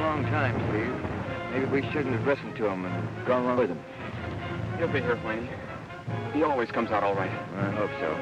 wrong time, Steve. Maybe we shouldn't have listened to him and gone along with him. He'll be here, Whiney. He always comes out all right. I hope so.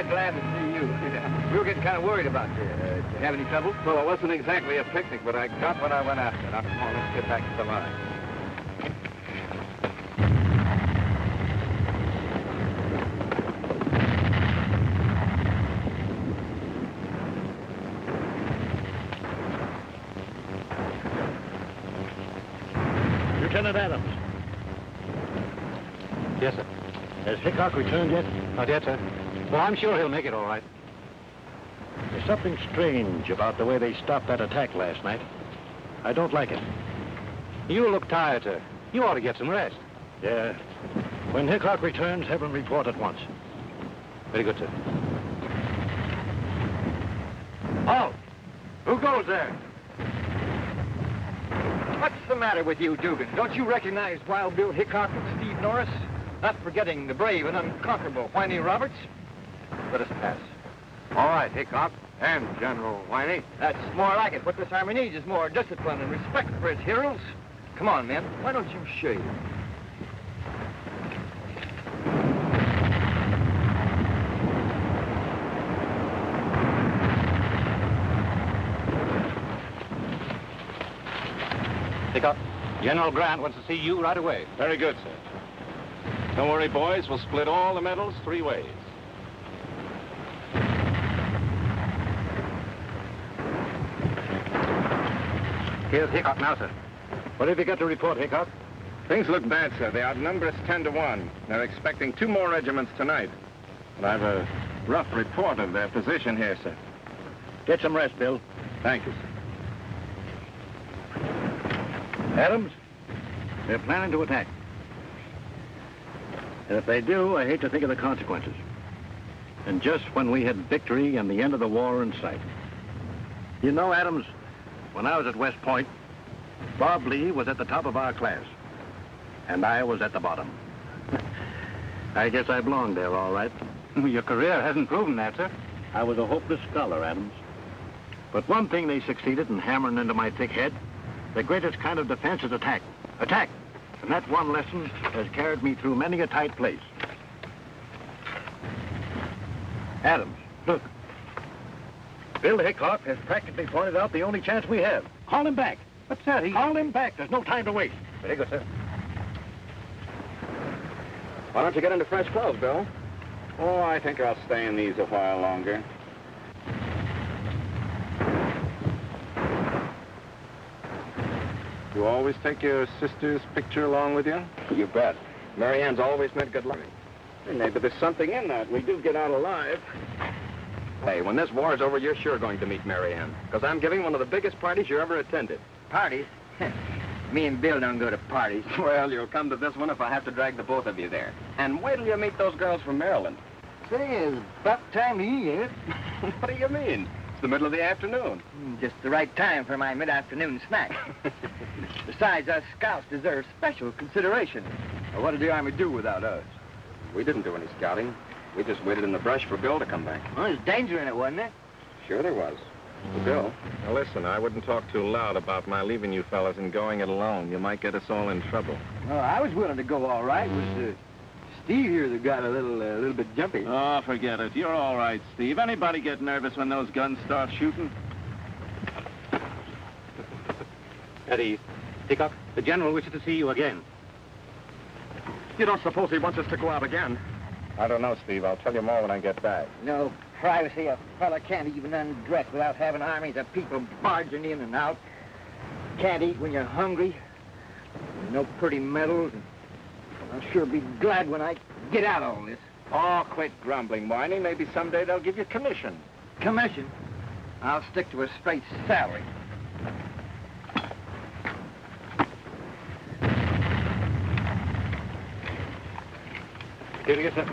Glad to see you. We were getting kind of worried about you. Did you have any trouble? Well, it wasn't exactly a picnic, but I got what I went after. Now, come on, let's get back to the line. Lieutenant Adams. Yes, sir. Has Hickok returned yet? Not yet, sir. Well, I'm sure he'll make it all right. There's something strange about the way they stopped that attack last night. I don't like it. You look tired, sir. You ought to get some rest. Yeah. When Hickok returns, have him report at once. Very good, sir. Halt! Who goes there? What's the matter with you, Dugan? Don't you recognize Wild Bill Hickok and Steve Norris? Not forgetting the brave and unconquerable Whiney Roberts? Let us pass. All right, Hickok and General Whiney. That's more like it. What this army needs is more discipline and respect for its heroes. Come on, men. Why don't you shave? Hickok, General Grant wants to see you right away. Very good, sir. Don't worry, boys. We'll split all the medals 3 ways. Here's Hickok now, sir. What have you got to report, Hickok? Things look bad, sir. They outnumber us 10-1. They're expecting 2 more regiments tonight. But I've a rough report of their position here, sir. Get some rest, Bill. Thank you, sir. Adams, they're planning to attack. And if they do, I hate to think of the consequences. And just when we had victory and the end of the war in sight. You know, Adams, when I was at West Point, Bob Lee was at the top of our class. And I was at the bottom. I guess I belonged there, all right. Your career hasn't proven that, sir. I was a hopeless scholar, Adams. But one thing they succeeded in hammering into my thick head, the greatest kind of defense is attack. Attack! And that one lesson has carried me through many a tight place. Adams, look. Bill Hickok has practically pointed out the only chance we have. Call him back. But, sir, Call him back. There's no time to waste. Very good, sir. Why don't you get into fresh clothes, Bill? Oh, I think I'll stay in these a while longer. You always take your sister's picture along with you? You bet. Marianne's always meant good luck. Hey, maybe there's something in that. We do get out alive. Hey, when this war's over, you're sure going to meet Marianne. Because I'm giving one of the biggest parties you ever attended. Parties? Me and Bill don't go to parties. Well, you'll come to this one if I have to drag the both of you there. And wait till you meet those girls from Maryland. Say, it's about time to eat, ain't it? What do you mean? It's the middle of the afternoon. Just the right time for my mid-afternoon snack. Besides, us scouts deserve special consideration. Well, what did the Army do without us? We didn't do any scouting. We just waited in the brush for Bill to come back. Well, there's danger in it, wasn't there? Sure there was. Bill? Now listen, I wouldn't talk too loud about my leaving you fellas and going it alone. You might get us all in trouble. Well, I was willing to go all right. It was Steve here that got a little bit jumpy. Oh, forget it. You're all right, Steve. Anybody get nervous when those guns start shooting? Eddie, Hickok, the general wishes to see you again. You don't suppose he wants us to go out again? I don't know, Steve. I'll tell you more when I get back. No privacy. A fella can't even undress without having armies of people barging in and out. Can't eat when you're hungry. No pretty medals. I'll sure be glad when I get out of all this. Oh, quit grumbling, Whiney. Maybe someday they'll give you commission. Commission? I'll stick to a straight salary. Here you sir.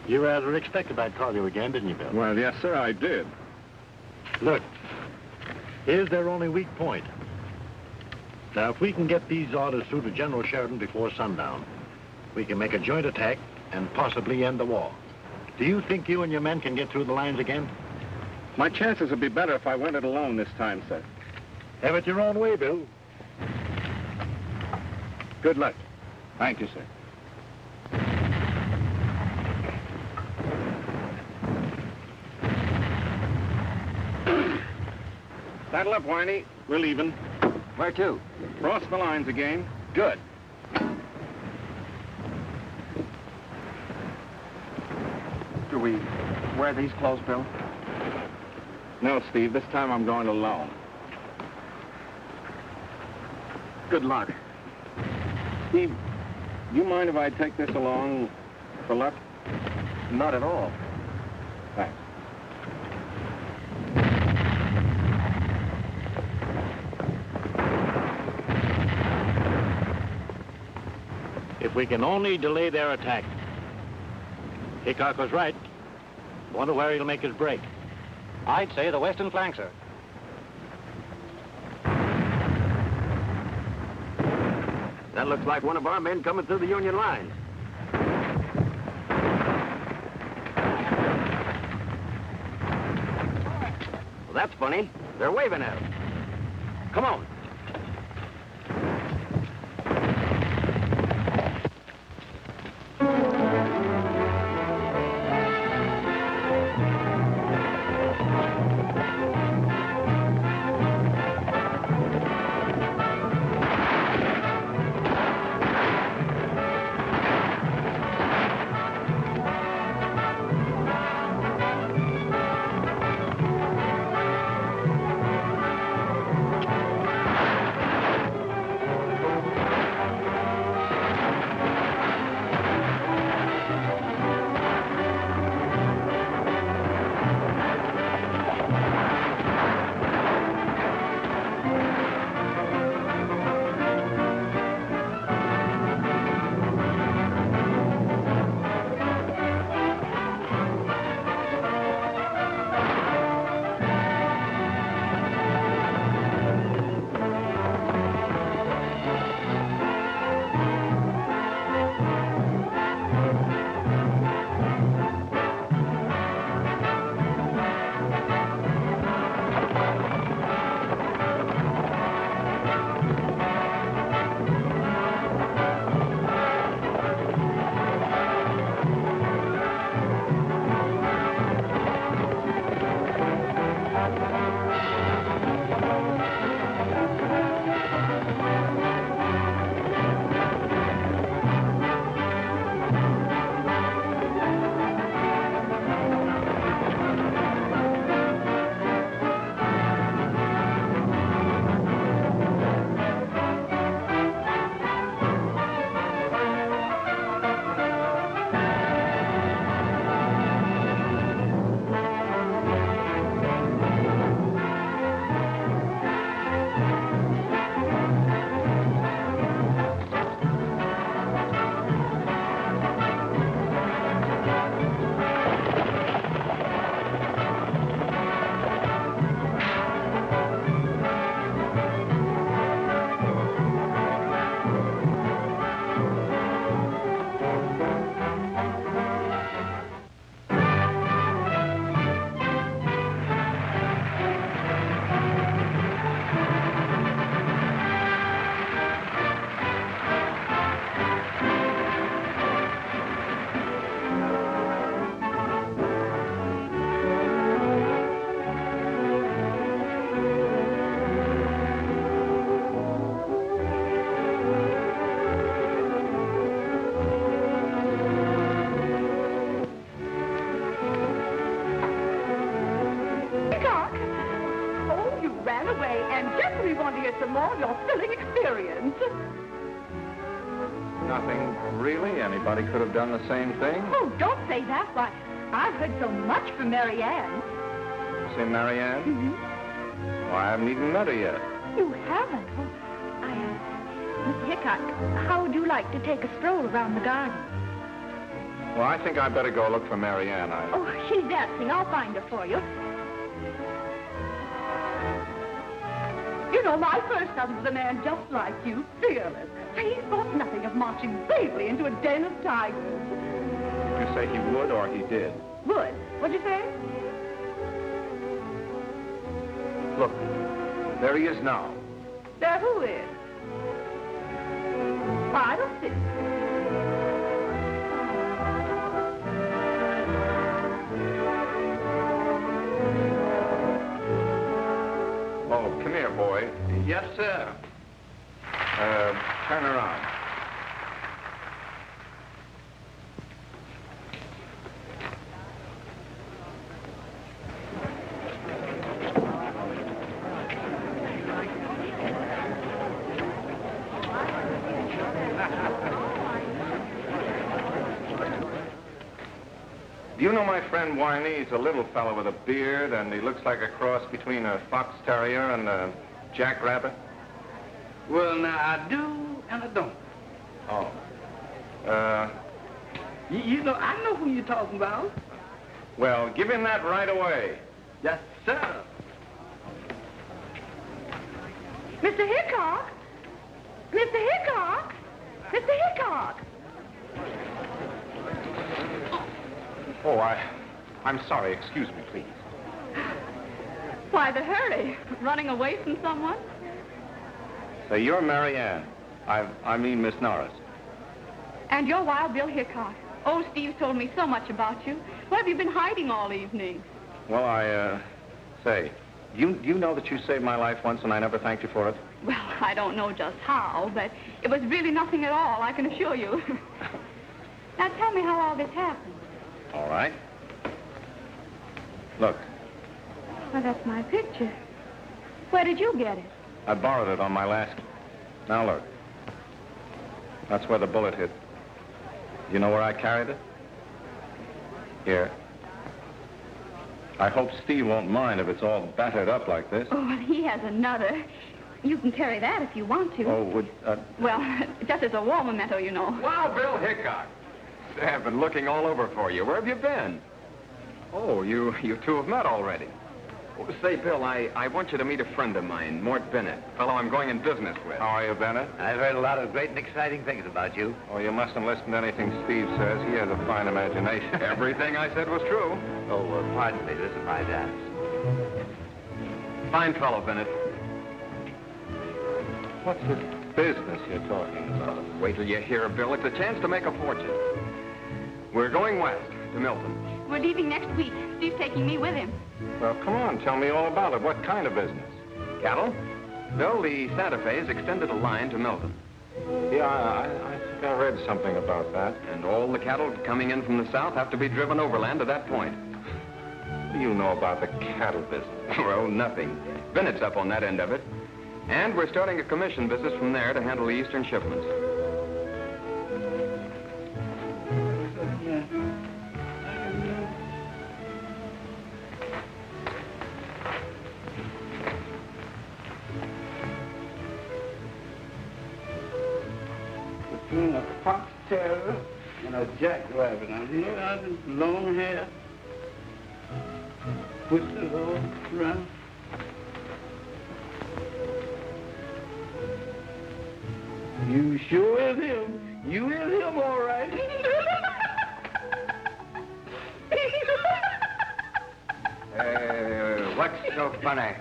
You rather expected I'd call you again, didn't you, Bill? Well, yes, sir, I did. Look, here's their only weak point. Now, if we can get these orders through to General Sheridan before sundown, we can make a joint attack and possibly end the war. Do you think you and your men can get through the lines again? My chances would be better if I went it alone this time, sir. Have it your own way, Bill. Good luck. Thank you, sir. Saddle up, Whiney. We're leaving. Where to? Cross the lines again. Good. Do we wear these clothes, Bill? No, Steve, this time I'm going alone. Good luck. Steve, you mind if I take this along for luck? Not at all. Thanks. If we can only delay their attack. Hickok was right. Wonder where he'll make his break. I'd say the western flank, sir. That looks like one of our men coming through the Union lines. Well, that's funny. They're waving at us. Come on. And just when we want to get some more of your thrilling experience. Nothing, really. Anybody could have done the same thing. Oh, don't say that. Why, I've heard so much from Marianne. Say Marianne? Mm-hmm. Well, I haven't even met her yet. You haven't? Well, Mr. Hickok, how would you like to take a stroll around the garden? Well, I think I'd better go look for Marianne. Oh, she's dancing. I'll find her for you. You know, my first husband was a man just like you, fearless. He thought nothing of marching bravely into a den of tigers. Did you say he would or he did? Would. What'd you say? Look, there he is now. There who is? I don't see. Oh, come here, boy. Yes, sir. Turn around. Do you know my friend Whiney? He's a little fellow with a beard, and he looks like a cross between a fox terrier and a jackrabbit. Well, now, I do and I don't. Oh. You know, I know who you're talking about. Well, give him that right away. Yes, sir. Mr. Hickok? Mr. Hickok? Mr. Hickok? Oh, I'm sorry. Excuse me, please. Why the hurry? Running away from someone? Say, you're Marianne. I mean Miss Norris. And you're Wild Bill Hickok. Oh, Steve's told me so much about you. Where have you been hiding all evening? Well, say, you know that you saved my life once and I never thanked you for it? Well, I don't know just how, but it was really nothing at all, I can assure you. Now tell me how all this happened. All right. Look, Well, that's my picture. Where did you get it? I borrowed it on my last... Now, look. That's where the bullet hit. You know where I carried it? Here. I hope Steve won't mind if it's all battered up like this. Oh, well, he has another. You can carry that if you want to. Oh, would... Well, just as a war memento, you know. Wow, Bill Hickok. Say, I've been looking all over for you. Where have you been? Oh, you two have met already. Oh, say, Bill, I want you to meet a friend of mine, Mort Bennett, fellow I'm going in business with. How are you, Bennett? I've heard a lot of great and exciting things about you. Oh, you mustn't listen to anything Steve says. He has a fine imagination. Everything I said was true. Oh, pardon me. This is my dance. Fine fellow, Bennett. What's this business you're talking about? Wait till you hear, Bill. It's a chance to make a fortune. We're going west to Milton. We're leaving next week. Steve's taking me with him. Well, come on. Tell me all about it. What kind of business? Cattle? Bill, the Santa Fe's extended a line to Milton. Yeah, I think I read something about that. And all the cattle coming in from the south have to be driven overland to that point. What do you know about the cattle business? Well, nothing. Bennett's up on that end of it. And we're starting a commission business from there to handle the eastern shipments. Between a fox terrier and a jackrabbit. Now, you know, I just long hair, twisted all around. You sure is him. You is him, all right. What's so funny?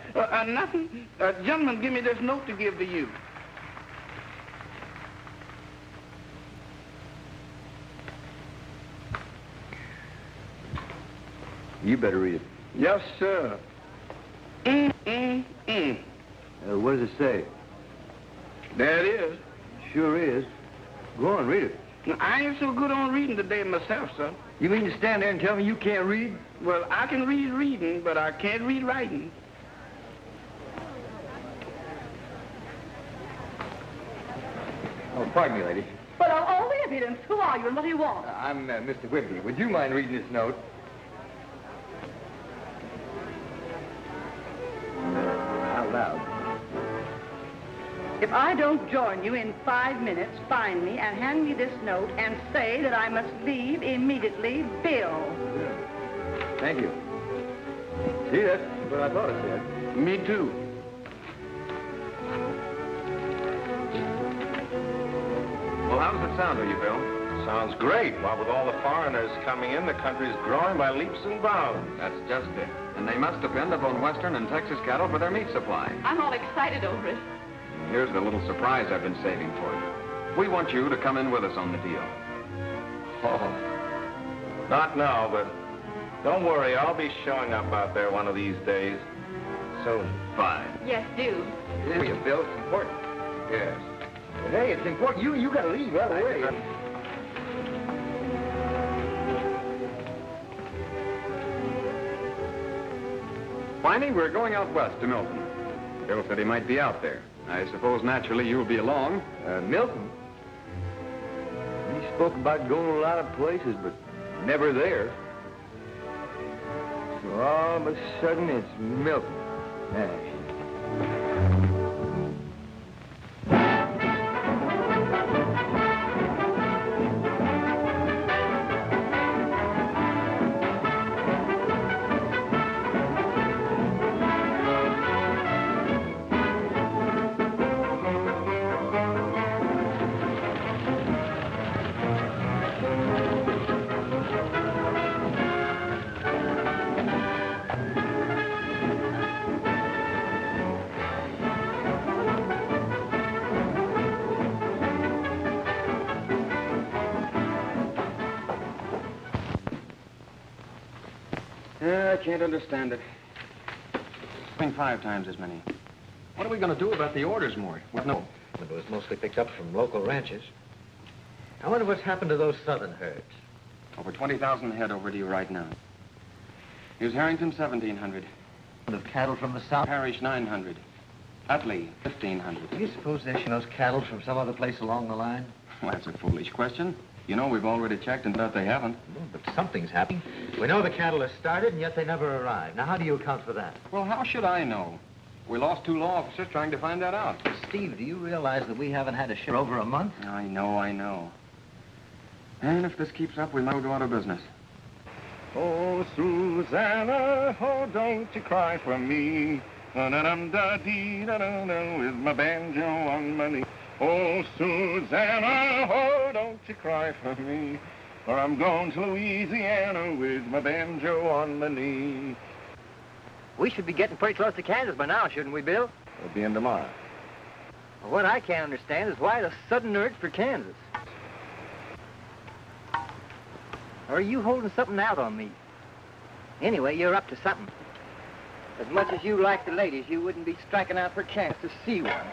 Nothing. Gentlemen, give me this note to give to you. You better read it. Yes, sir. What does it say? There it is. Sure is. Go on, read it. Now, I ain't so good on reading today myself, sir. You mean to stand there and tell me you can't read? Well, I can read reading, but I can't read writing. Oh, pardon me, lady. But of all the impudence, who are you and what do you want? I'm Mr. Whitby. Would you mind reading this note? Out loud. If I don't join you in 5 minutes, find me and hand me this note and say that I must leave immediately, Bill. Thank you. See, that's what I thought it said. Me too. Well, how does it sound to you, Bill? Sounds great. Well, with all the foreigners coming in, the country's growing by leaps and bounds. That's just it. And they must depend upon Western and Texas cattle for their meat supply. I'm all excited over it. Here's the little surprise I've been saving for you. We want you to come in with us on the deal. Oh, not now, but don't worry. I'll be showing up out there one of these days. Soon. Fine. Yes, do. Here, Bill. It's important. Yes. Hey, it's important. You gotta leave right away. Whiney, we're going out west to Milton. Bill said he might be out there. I suppose naturally you'll be along. Milton? He spoke about going a lot of places, but never there. So all of a sudden, it's Milton. I can't understand it. Spring 5 times as many. What are we going to do about the orders, Mort? Well, no. It was mostly picked up from local ranches. I wonder what's happened to those southern herds. Over 20,000 head over to you right now. Here's Harrington, 1,700. Of cattle from the south. Parrish, 900. Utley, 1,500. Do you suppose they're shipping those cattle from some other place along the line? Well, that's a foolish question. You know, we've already checked and thought they haven't. Well, but something's happening. We know the cattle have started, and yet they never arrived. Now, how do you account for that? Well, how should I know? We lost 2 law officers trying to find that out. Steve, do you realize that we haven't had a ship over a month? I know. And if this keeps up, we might go out of business. Oh, Susanna, oh, don't you cry for me. Da-dum-da-dee-da-da-da, with my banjo on my knee. Oh, Susanna, oh, don't you cry for me. For I'm going to Louisiana with my banjo on my knee. We should be getting pretty close to Kansas by now, shouldn't we, Bill? We'll be in tomorrow. Well, what I can't understand is why the sudden urge for Kansas. Or are you holding something out on me? Anyway, you're up to something. As much as you like the ladies, you wouldn't be striking out for a chance to see one.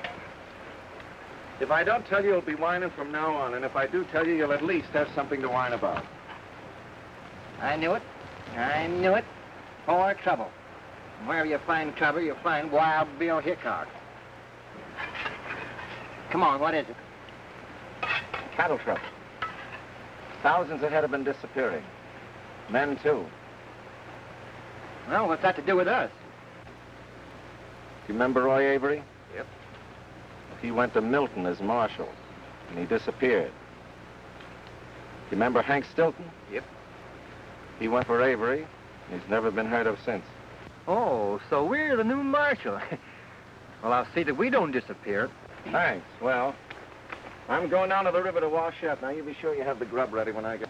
If I don't tell you, you'll be whining from now on. And if I do tell you, you'll at least have something to whine about. I knew it. More trouble. And wherever you find trouble, you'll find Wild Bill Hickok. Come on, what is it? Cattle trouble. Thousands ahead have been disappearing. Men, too. Well, what's that to do with us? You remember Roy Avery? Yep. He went to Milton as marshal, and he disappeared. You remember Hank Stilton? Yep. He went for Avery, and he's never been heard of since. Oh, so we're the new marshal. Well, I'll see that we don't disappear. Thanks. Well, I'm going down to the river to wash up. Now, you be sure you have the grub ready when I get...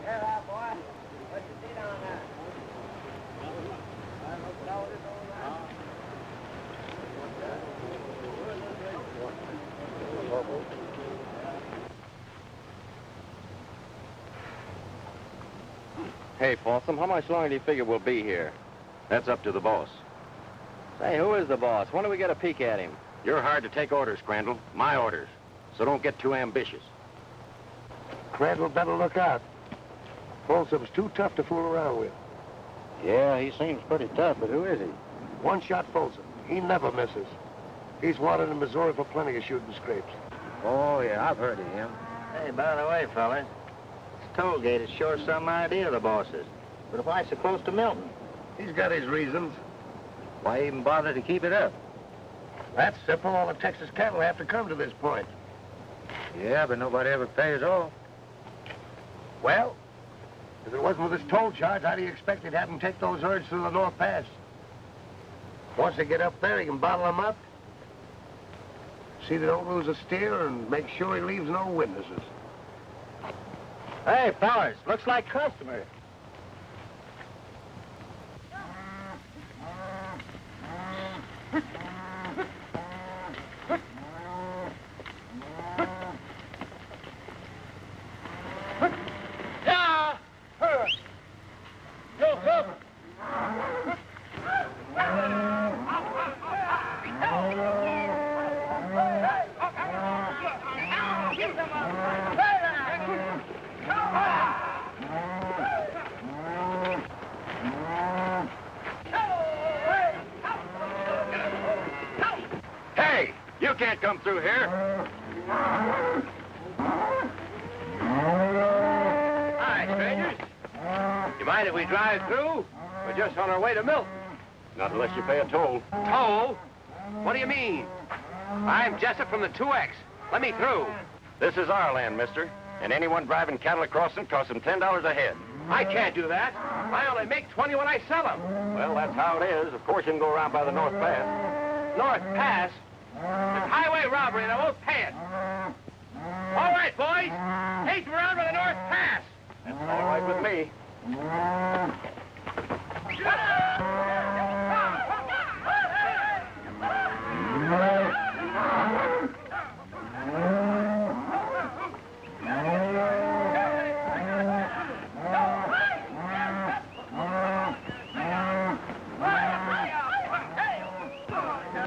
Here, boy. What you see down there? Hey, Folsom, how much longer do you figure we'll be here? That's up to the boss. Say, who is the boss? When do we get a peek at him? You're hard to take orders, Crandall. My orders. So don't get too ambitious. Crandall better look out. Folsom's too tough to fool around with. Yeah, he seems pretty tough, but who is he? One shot Folsom. He never misses. He's wanted in Missouri for plenty of shooting scrapes. Oh, yeah, I've heard of him. Hey, by the way, fellas, this toll gate is sure some idea of the boss's. But why so close to Milton? He's got his reasons. Why even bother to keep it up? That's simple. All the Texas cattle have to come to this point. Yeah, but nobody ever pays off. Well, if it wasn't for this toll charge, how do you expect he'd have them take those herds through the North Pass? Once they get up there, he can bottle them up, see they don't lose a steer, and make sure he leaves no witnesses. Hey, fellas, looks like customers. Hey, you can't come through here. Hi, strangers. You mind if we drive through? We're just on our way to Milton. Not unless you pay a toll. Toll? What do you mean? I'm Jessup from the 2X. Let me through. This is our land, mister. And anyone driving cattle across them costs them $10 a head. I can't do that. I only make 20 when I sell them. Well, that's how it is. Of course, you can go around by the North Pass. North Pass? It's highway robbery and I won't pay it. All right, boys. Take them around by the North Pass. That's all right with me.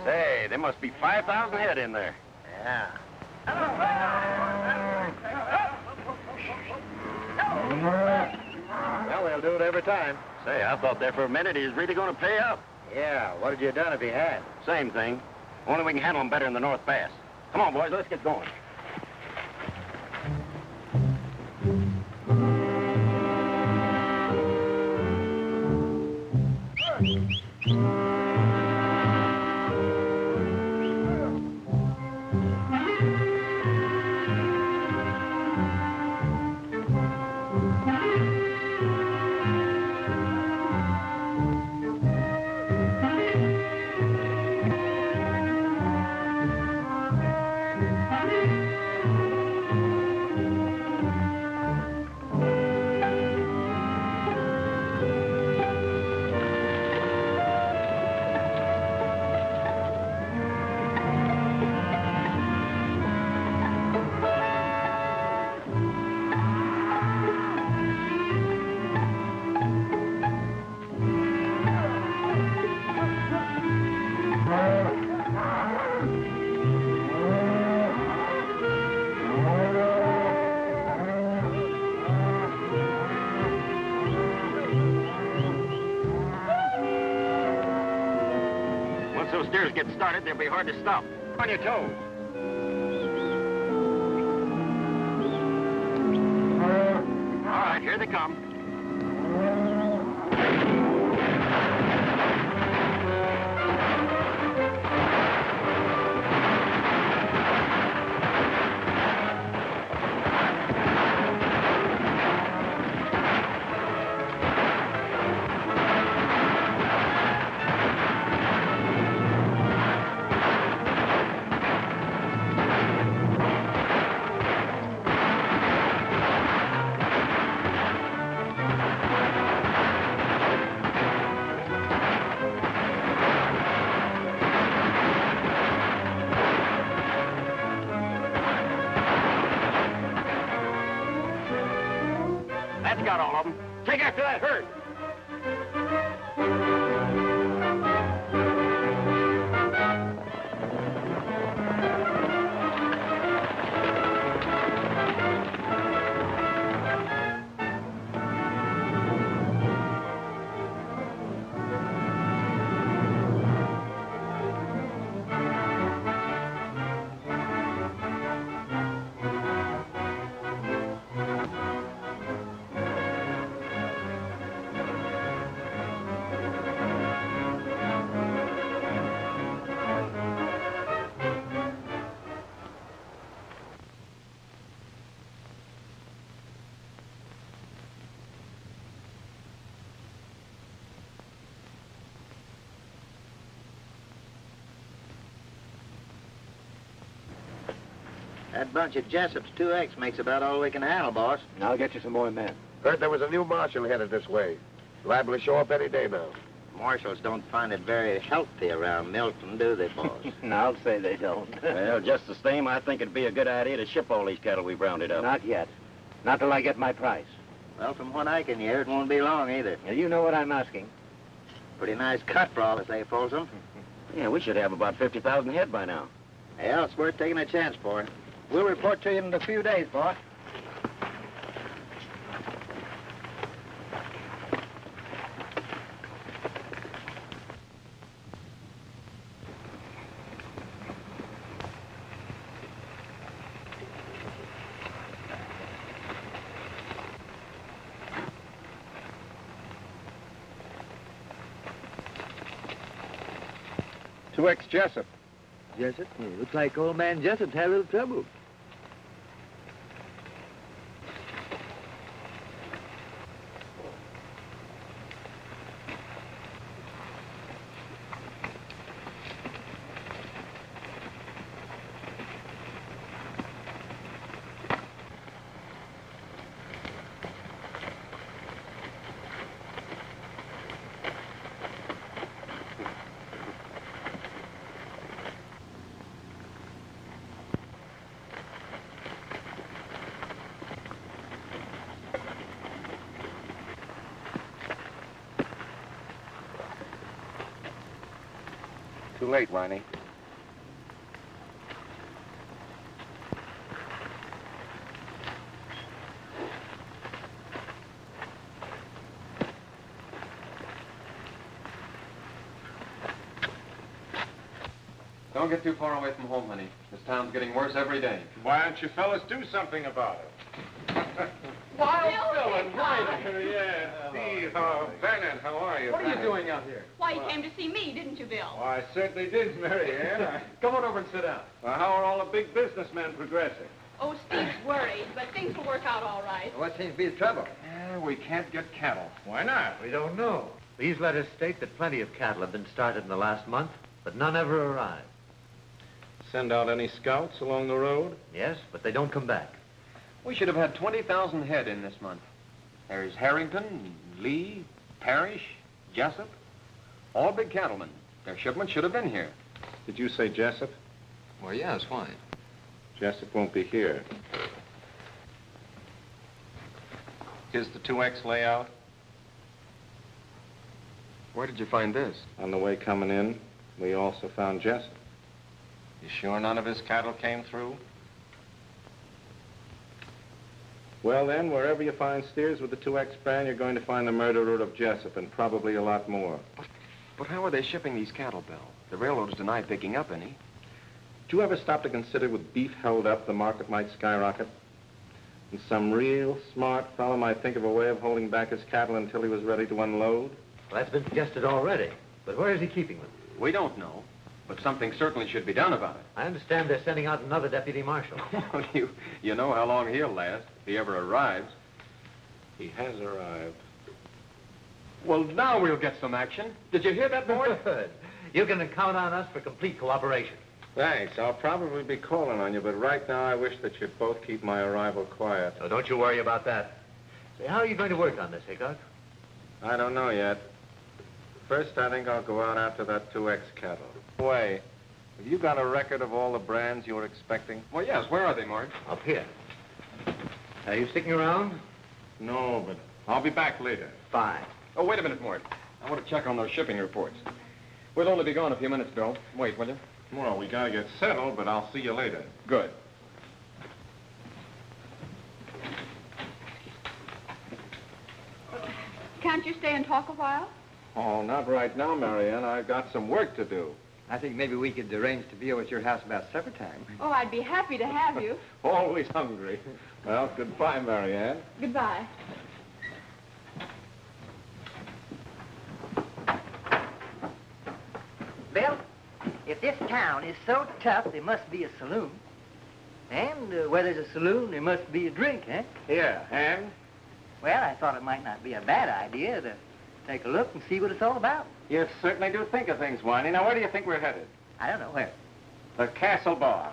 Say, there must be 5,000 head in there. Yeah. Well, they'll do it every time. Say, I thought there for a minute he was really going to pay up. Yeah, what had you done if he had? Same thing. Only we can handle them better in the North Pass. Come on, boys, let's get going. Once those steers get started, they'll be hard to stop. On your toes. All right, here they come. That's got all of them. Take after that herd. That bunch of Jessup's 2X makes about all we can handle, boss. I'll get you some more men. Heard there was a new marshal headed this way. Liable to show up any day now. Marshals don't find it very healthy around Milton, do they, boss? I'll say they don't. Well, just the same, I think it'd be a good idea to ship all these cattle we've rounded up. Not yet. Not till I get my price. Well, from what I can hear, it won't be long either. Now, you know what I'm asking. Pretty nice cut for all to say, Folsom. Yeah, we should have about 50,000 head by now. Yeah, it's worth taking a chance for. We'll report to you in a few days, boss. Jessup. Jessup? Looks like old man Jessup's had a little trouble. Too late, Whiney. Don't get too far away from home, honey. This town's getting worse every day. Why don't you fellas do something about it? Wild Bill and Whiney. Yeah, Steve, Bennett, how are you? What are you doing out here? Why, you came to see me, didn't you, Bill? Well, I certainly did, Marion. Come on over and sit down. Well, how are all the big businessmen progressing? Oh, Steve's worried, but things will work out all right. What seems to be the trouble? We can't get cattle. Why not? We don't know. These letters state that plenty of cattle have been started in the last month, but none ever arrived. Send out any scouts along the road? Yes, but they don't come back. We should have had 20,000 head in this month. There's Harrington, Lee, Parrish, Jessup, all big cattlemen. Their shipment should have been here. Did you say Jessup? Well, yes, why? Jessup won't be here. Here's the 2X layout. Where did you find this? On the way coming in, we also found Jessup. You sure none of his cattle came through? Well, then, wherever you find steers with the 2X brand, you're going to find the murderer of Jessup, and probably a lot more. But how are they shipping these cattle, Bill? The railroads deny picking up any. Did you ever stop to consider with beef held up, the market might skyrocket? And some real smart fellow might think of a way of holding back his cattle until he was ready to unload? Well, that's been suggested already. But where is he keeping them? We don't know, but something certainly should be done about it. I understand they're sending out another deputy marshal. Well, you know how long he'll last, if he ever arrives. He has arrived. Well, now we'll get some action. Did you hear that, Mort? Good. You can count on us for complete cooperation. Thanks. I'll probably be calling on you, but right now I wish that you'd both keep my arrival quiet. So don't you worry about that. Say, how are you going to work on this, Hickok? I don't know yet. First, I think I'll go out after that 2X cattle. Wait, have you got a record of all the brands you were expecting? Well, yes. Where are they, Mort? Up here. Are you sticking around? No, but I'll be back later. Fine. Oh, wait a minute, Mort. I want to check on those shipping reports. We'll only be gone a few minutes, Bill. Wait, will you? Well, we gotta get settled, but I'll see you later. Good. Can't you stay and talk a while? Oh, not right now, Marion. I've got some work to do. I think maybe we could arrange to be over at your house about supper time. Oh, I'd be happy to have you. Always hungry. Well, goodbye, Marianne. Goodbye. Bill, if this town is so tough, there must be a saloon. And where there's a saloon, there must be a drink, eh? Here, and? Well, I thought it might not be a bad idea to take a look and see what it's all about. You certainly do think of things, Whiney. Now, where do you think we're headed? I don't know where. The Castle Bar.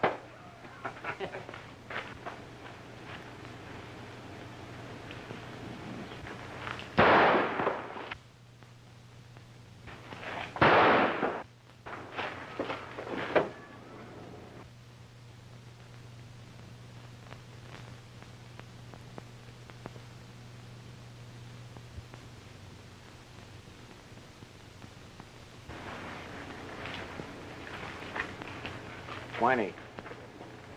Whiney,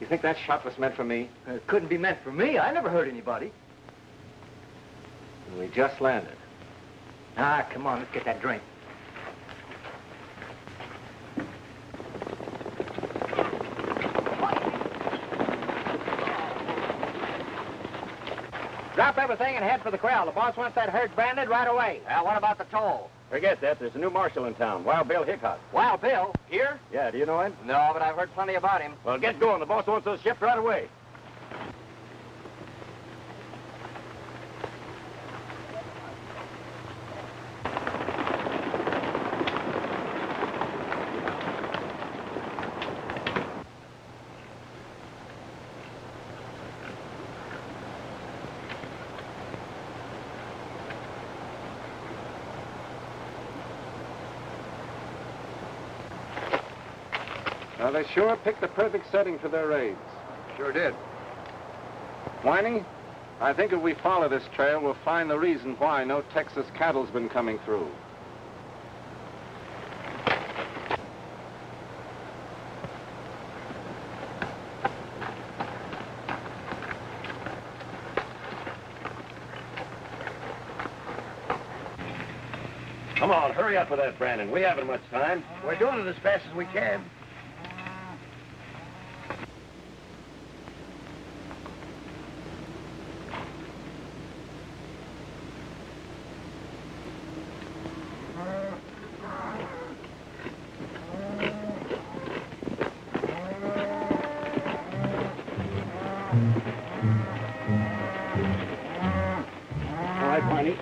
you think that shot was meant for me? It couldn't be meant for me. I never hurt anybody. We just landed. Ah, come on, let's get that drink. Drop everything and head for the corral. The boss wants that herd branded right away. Well, what about the toll? Forget that. There's a new marshal in town, Wild Bill Hickok. Wild Bill? Here? Yeah, do you know him? No, but I've heard plenty about him. Well, get going. The boss wants those shipped right away. Well, they sure picked the perfect setting for their raids. Sure did. Whiney, I think if we follow this trail, we'll find the reason why no Texas cattle's been coming through. Come on, hurry up with that, Brandon. We haven't much time. We're doing it as fast as we can. All right, Whiney.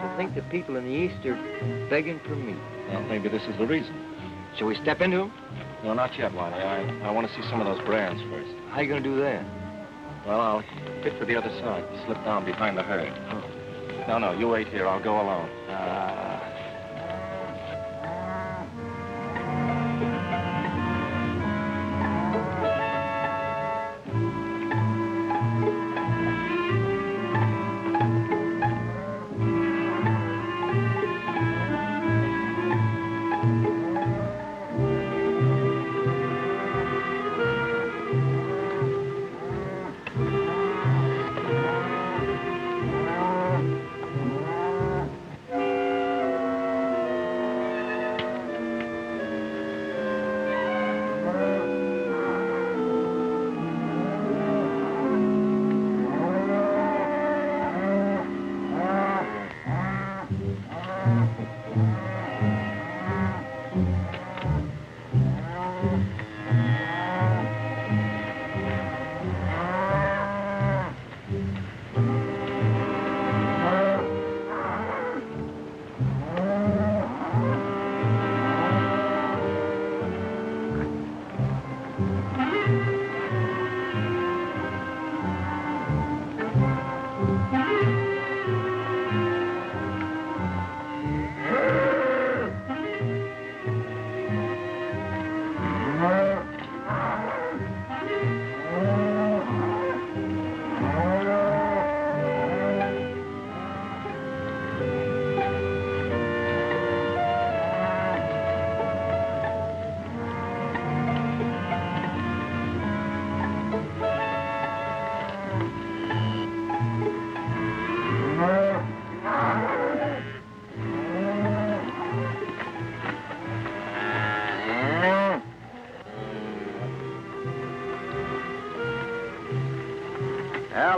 I think the people in the east are begging for meat. Well, maybe this is the reason. Shall we step into them? No, not yet, Whiney. I want to see some of those brands first. How you gonna do that? Well, I'll hit for the other side, slip down behind the herd. Oh. No, you wait here. I'll go alone.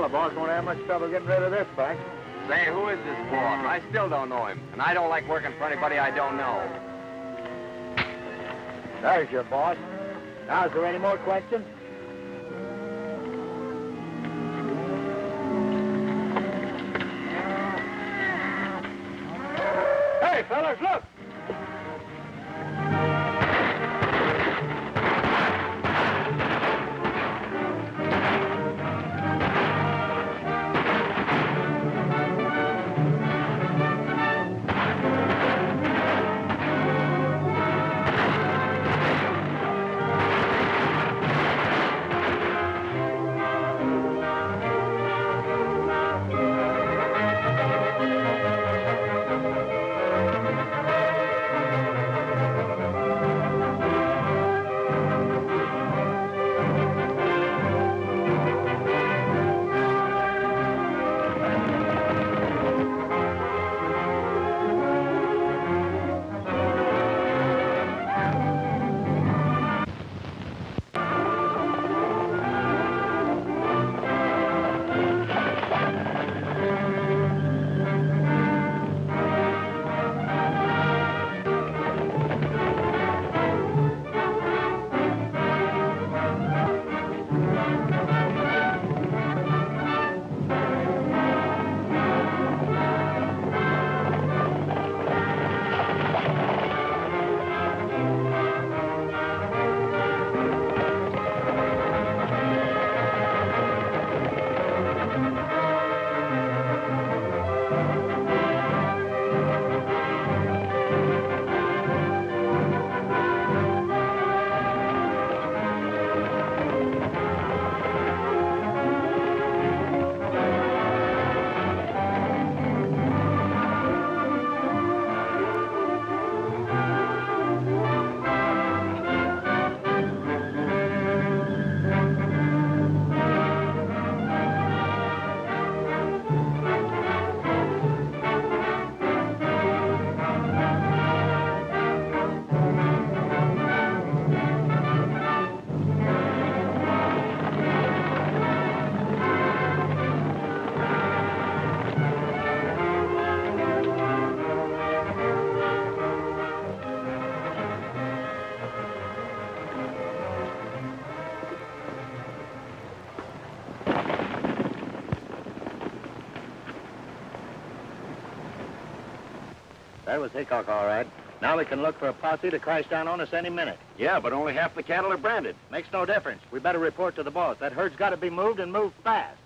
Well, the boss won't have much trouble getting rid of this bunch. Say, who is this boss? I still don't know him, and I don't like working for anybody I don't know. There's your boss. Now, is there any more questions? Hey, fellas, look! That was Hickok, all right. Now we can look for a posse to crash down on us any minute. Yeah, but only half the cattle are branded. Makes no difference. We better report to the boss. That herd's got to be moved and moved fast.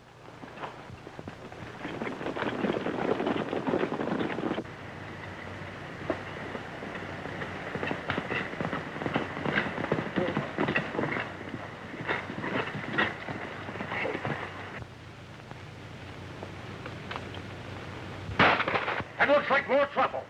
That looks like more trouble.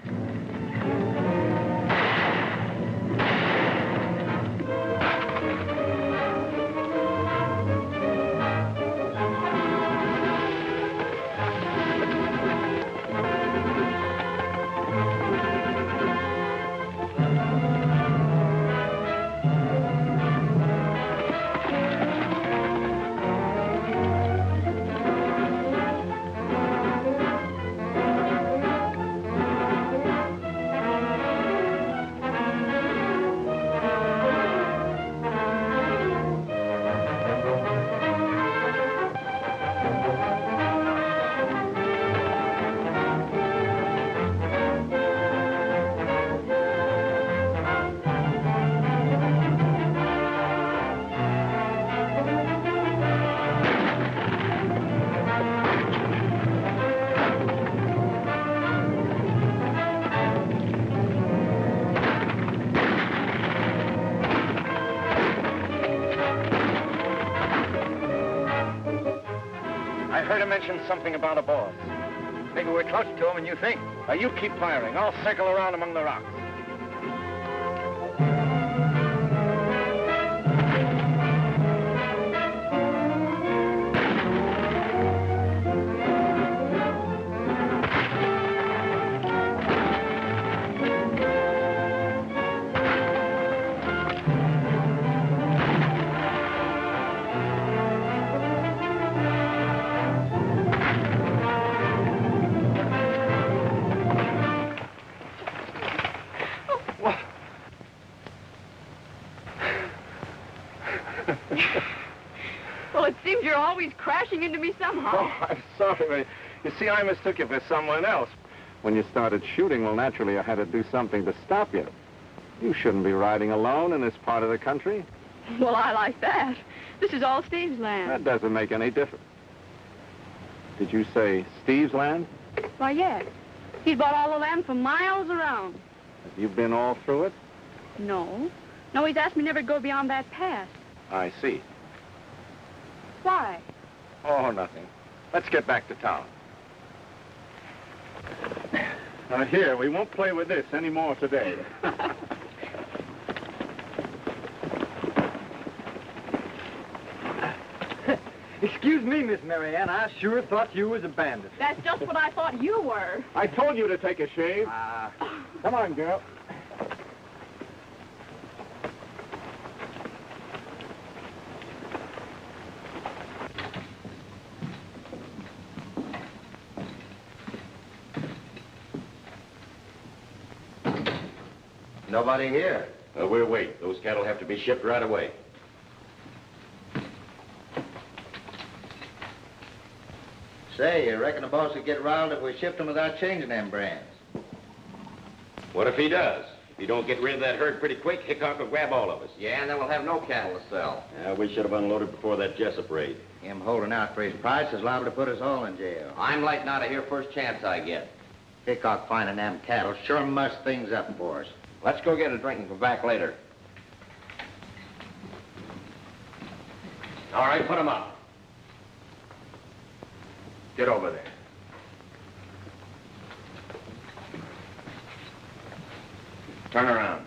I heard him mention something about a boss. Maybe we're close to him and you think. You keep firing. I'll circle around among the rocks. Well, it seems you're always crashing into me somehow. Oh, I'm sorry, but you see, I mistook you for someone else. When you started shooting, well, naturally, I had to do something to stop you. You shouldn't be riding alone in this part of the country. Well, I like that. This is all Steve's land. That doesn't make any difference. Did you say Steve's land? Why, yes. He's bought all the land for miles around. Have you been all through it? No. No, he's asked me never to go beyond that pass. I see. Why? Oh, nothing. Let's get back to town. Now, here, we won't play with this anymore today. Excuse me, Miss Marion. I sure thought you was a bandit. That's just what I thought you were. I told you to take a shave. Come on, girl. Nobody here. We'll wait. Those cattle have to be shipped right away. Say, you reckon the boss would get riled if we shipped them without changing them brands? What if he does? If you don't get rid of that herd pretty quick, Hickok will grab all of us. Yeah, and then we'll have no cattle to sell. Yeah, we should have unloaded before that Jessup raid. Him holding out for his price is liable to put us all in jail. I'm lighting out of here first chance I get. Hickok finding them cattle sure mussed things up for us. Let's go get a drink and come back later. All right, put 'em up. Get over there. Turn around.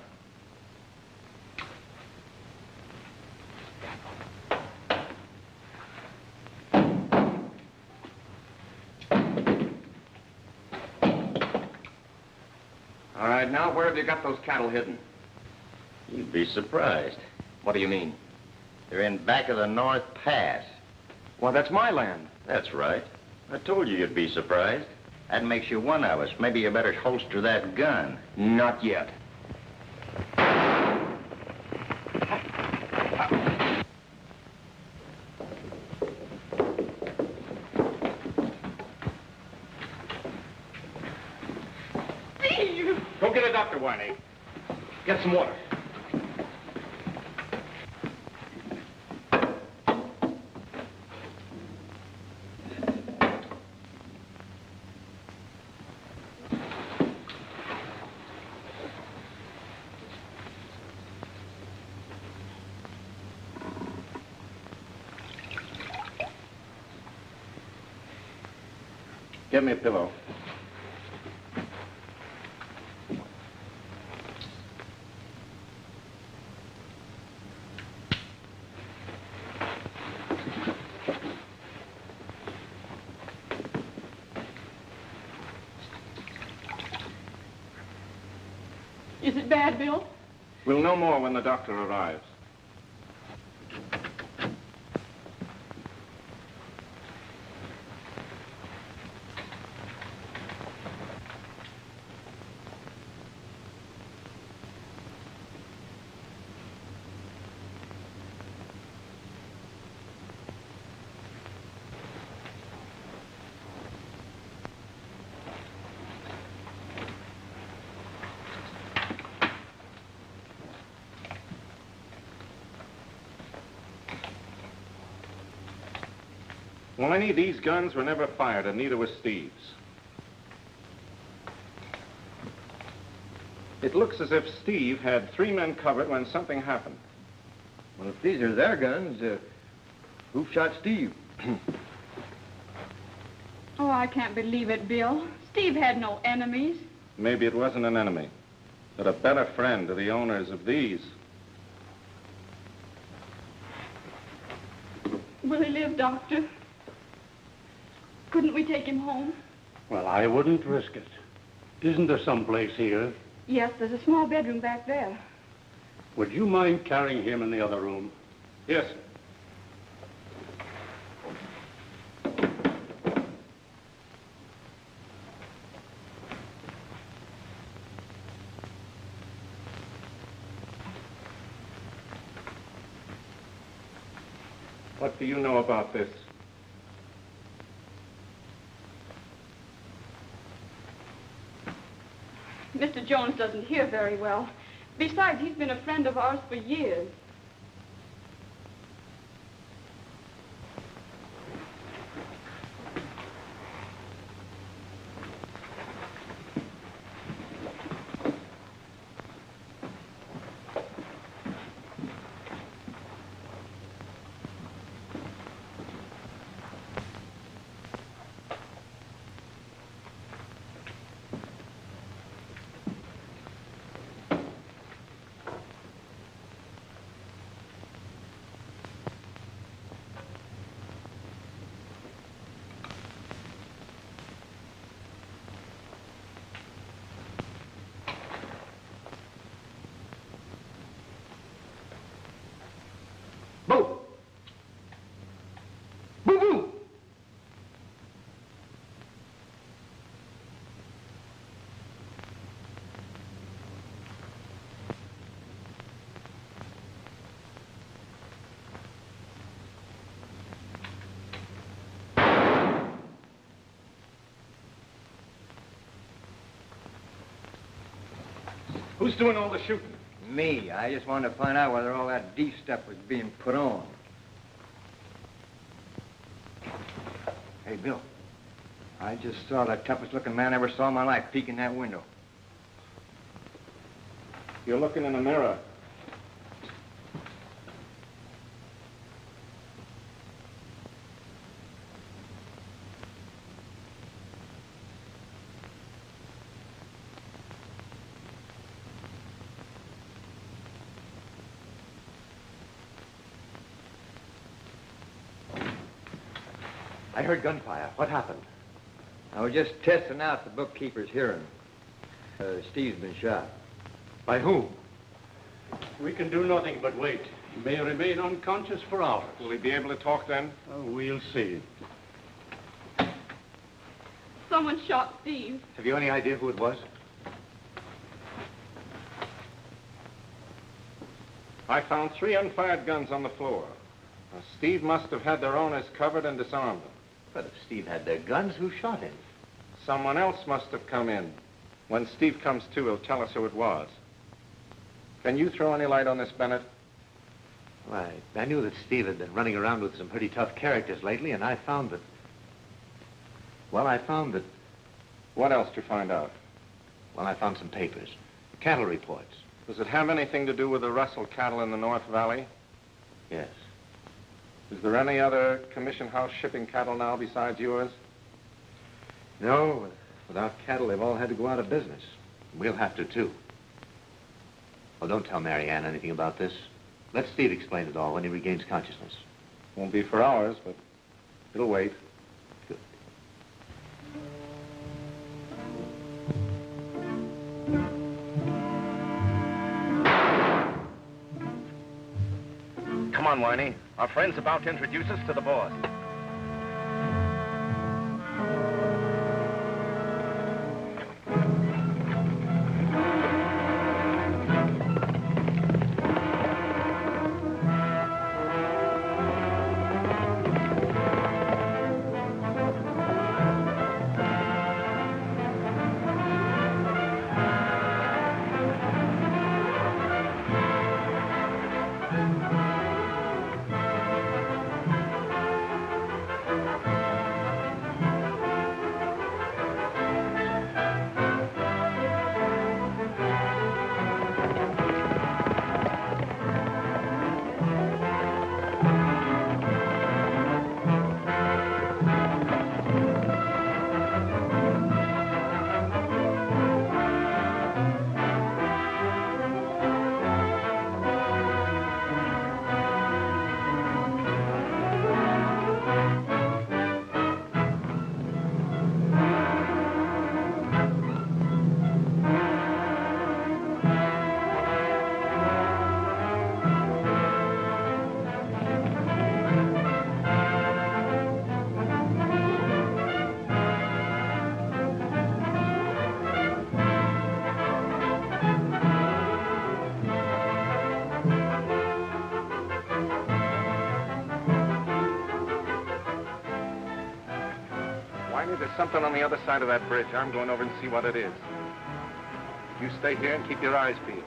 All right, now, where have you got those cattle hidden? You'd be surprised. What do you mean? They're in back of the North Pass. Well, that's my land. That's right. I told you you'd be surprised. That makes you one of us. Maybe you better holster that gun. Not yet. Steve! Whiney. Get some water. Get me a pillow. Is it bad, Bill? We'll know more when the doctor arrives. Whiney, these guns were never fired, and neither was Steve's. It looks as if Steve had 3 men covered when something happened. Well, if these are their guns, who shot Steve? Oh, I can't believe it, Bill. Steve had no enemies. Maybe it wasn't an enemy, but a better friend to the owners of these. Will he live, Doctor? Couldn't we take him home? Well, I wouldn't risk it. Isn't there some place here? Yes, there's a small bedroom back there. Would you mind carrying him in the other room? Yes, sir. What do you know about this? Mr. Jones doesn't hear very well. Besides, he's been a friend of ours for years. Boo! Boo, boo! Who's doing all the shooting? Me. I just wanted to find out whether all that D stuff was being put on. Hey, Bill. I just saw the toughest looking man I ever saw in my life peek in that window. You're looking in a mirror. I heard gunfire. What happened? I was just testing out the bookkeeper's hearing. Steve's been shot. By whom? We can do nothing but wait. He may remain unconscious for hours. Will he be able to talk then? Oh, we'll see. Someone shot Steve. Have you any idea who it was? I found 3 unfired guns on the floor. Now, Steve must have had their owners covered and disarmed them. But if Steve had their guns, who shot him? Someone else must have come in. When Steve comes to, he'll tell us who it was. Can you throw any light on this, Bennett? Why, I knew that Steve had been running around with some pretty tough characters lately, and I found that... Well, I found that... What else did you find out? Well, I found some papers. Cattle reports. Does it have anything to do with the Russell cattle in the North Valley? Yes. Is there any other commission house shipping cattle now besides yours? No, without cattle, they've all had to go out of business. We'll have to, too. Well, don't tell Marianne anything about this. Let Steve explain it all when he regains consciousness. Won't be for hours, but it'll wait. Good. Come on, Whiney. Our friend's about to introduce us to the boss. There's something on the other side of that bridge. I'm going over and see what it is. You stay here and keep your eyes peeled.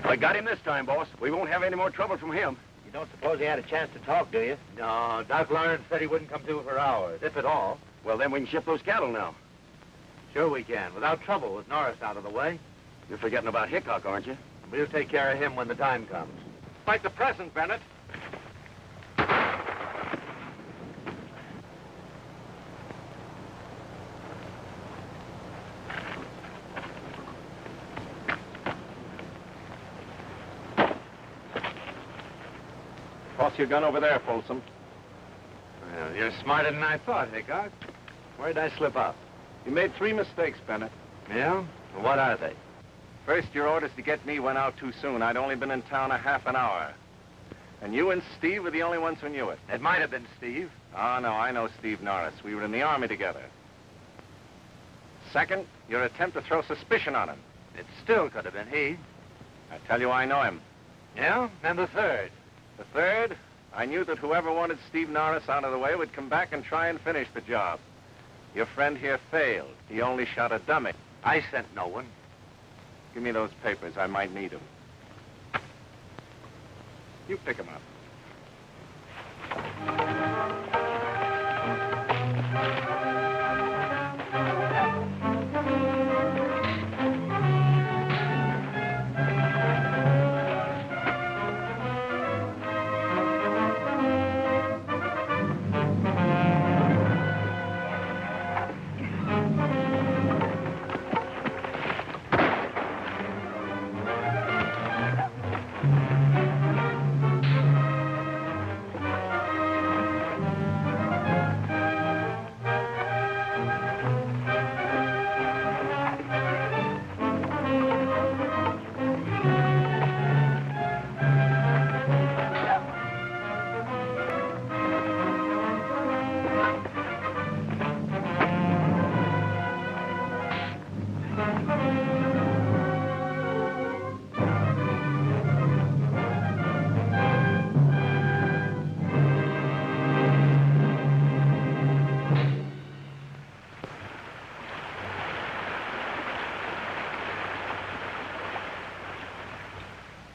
I got him this time, boss. We won't have any more trouble from him. You don't suppose he had a chance to talk, do you? No, Doc Lawrence said he wouldn't come to for hours, if at all. Well, then we can ship those cattle now. Sure we can, without trouble, with Norris out of the way. You're forgetting about Hickok, aren't you? We'll take care of him when the time comes. Fight the present, Bennett. Toss your gun over there, Folsom. Well, you're smarter than I thought, Hickok. Where did I slip up? You made 3 mistakes, Bennett. Yeah? Well, what are they? First, your orders to get me went out too soon. I'd only been in town a half an hour. And you and Steve were the only ones who knew it. It might have been Steve. Oh, no, I know Steve Norris. We were in the Army together. Second, your attempt to throw suspicion on him. It still could have been he. I tell you, I know him. Yeah? And the third? The third, I knew that whoever wanted Steve Norris out of the way would come back and try and finish the job. Your friend here failed. He only shot a dummy. I sent no one. Give me those papers. I might need them. You pick him up.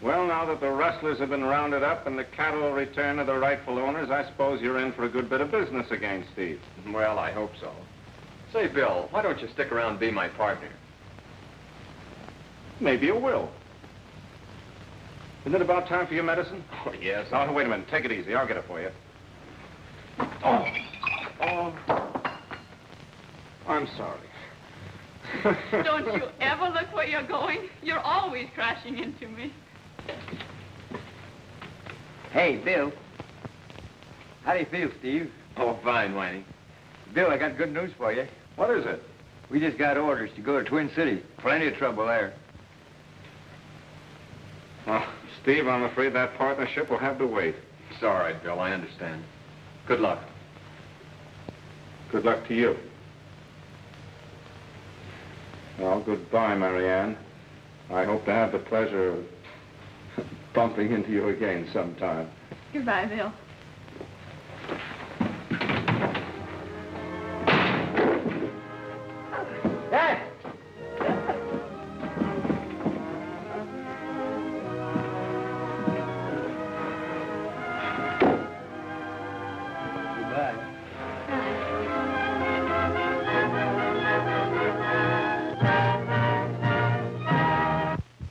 Well, now that the rustlers have been rounded up and the cattle returned to the rightful owners, I suppose you're in for a good bit of business again, Steve. Well, I hope so. Say, Bill, why don't you stick around and be my partner? Maybe you will. Isn't it about time for your medicine? Oh, yes. Oh, wait a minute. Take it easy. I'll get it for you. Oh. I'm sorry. Don't you ever look where you're going? You're always crashing into me. Hey, Bill. How do you feel, Steve? Oh, fine, Whiney. Bill, I got good news for you. What is it? We just got orders to go to Twin City. Plenty of trouble there. Oh, Steve, I'm afraid that partnership will have to wait. It's all right, Bill. I understand. Good luck. Good luck to you. Well, goodbye, Marianne. I hope to have the pleasure of bumping into you again sometime. Goodbye, Bill.